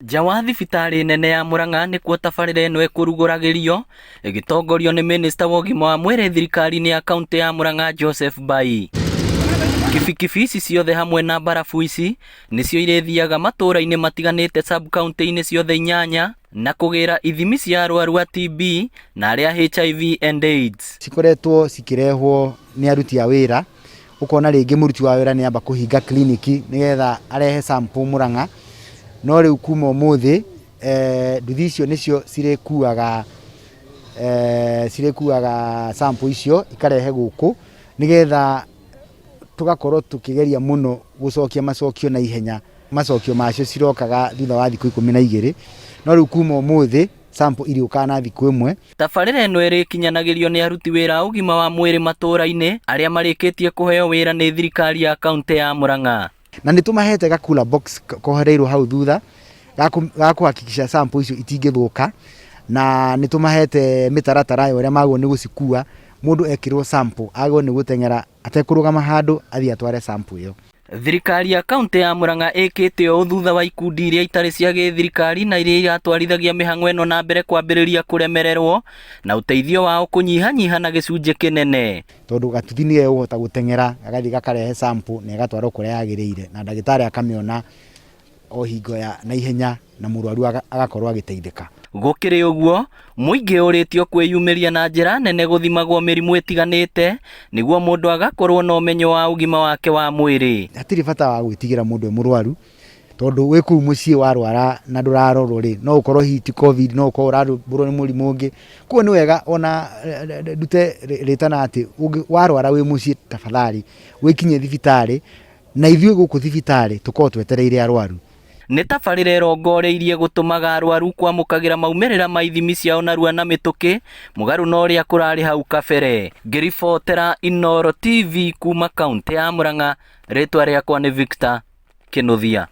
Nja wa thibitarĩ nene ya Murang'a nĩkuo tabarĩra ĩno ĩkũrugũragĩrio ĩgĩtongorio nĩ Minista wa ũgima wa mwĩrĩ thirikari-inĩ ya kaunti ya Murang'a Joseph Mbai. Kibikibi ici ciothe hamwe na mbarabu ici nĩcio irĩthiaga matũũra-inĩ matiganĩte sub-county-inĩ ciothe 8 na kũgĩra ithimi cia arwaru a TB na arĩa HIV and AIDS. Cikoretwo cikirehwo nĩ aruti a wĩra, ukona rĩngĩ mũruti wa wĩra nĩamba kũhinga kliniki nĩgetha arehe sample Murang'a, no rĩu kuma ũmũthĩ nduthi icio nĩcio cirĩkuaga sample icio ikarehe gũkũ nĩgetha tugakorwo tukigeria muno gucokia macokio na ihenya. Macokio macio cirokaga thutha wa thikũ 12, no rĩu kuma ũmũthĩ sample irĩũkaga na thikũ ĩmwe. Tabarĩra ĩno ĩrĩkinyanagĩrio nĩ aruti wĩra a ũgima wa mwĩrĩ matũũra-inĩ arĩa marĩkĩtie kũheo wĩra nĩ thirikari ya kaunti ya Murang'a. Na nĩtũmahete ga cooler box kohereirwo hau thutha ga kuhakikisha sample icio itingĩthũka, na nĩtũmahete mĩtaratara ũrĩa magwo nĩ gũcikua. Mũndũ ekirwo sample agwo nĩ gũteng'era atekũrũgama handũ athiĩ atware sample ĩyo. Thirikari ya kaunti ya Murang'a ĩkĩte ũũ thutha wa ikundi iria itarĩ cia gĩthirikari na iria iratwarithagia mĩhang'o ĩno na mbere kwambĩrĩria kũremererwo na ũteithio wao kũnyihanyiha na gĩcunjĩ kĩnene. Tondũ gatuthi nĩ ũhota gũteng'era agathiĩ gakarehe sample na ĩgatwarwo kũrĩa yagĩrĩire na ndagĩtarĩ akamĩona o hingo ya naihenya na mũrwaru agakorwo agĩteithĩka. Gũkĩrĩ ũguo, mũingĩ ũrĩtio kwĩyumĩria na njĩra nene gũthimagwo mĩrimũ ĩtiganĩte nĩguo mũndũ agakorwo na ũmenyo wa ũgima wake wa mwĩrĩ. Hatirĩ bata wa gwĩtigĩra mũndũ mũrwaru, tondũ wĩ kũu mũciĩ warwara na ndũrarorwo rĩ, no ũkorwo hihi ti COVID, no ũkorwo ũrarũmbũrwo nĩ mũrimũ ũngĩ. Kuo nĩ wega ona ndute rĩtana atĩ warwara wĩ mũciĩ tafadhali wĩkinye thibitarĩ, na ithuĩ gũkũ thibitarĩ tũkorwo twetereire arwaru. Nĩ tabarĩra ĩrongoreirie gũtũmaga arwaru kwamũkagĩra maumĩrĩra ma ithimi ciao narua na mĩtũkĩ mũgarũ na ũrĩa kũrarĩ hau kabere. Ngĩribotera Inooro TV kuma kaunti ya Murang'a, rĩtwa rĩakwa nĩ Victor Kĩnuthia.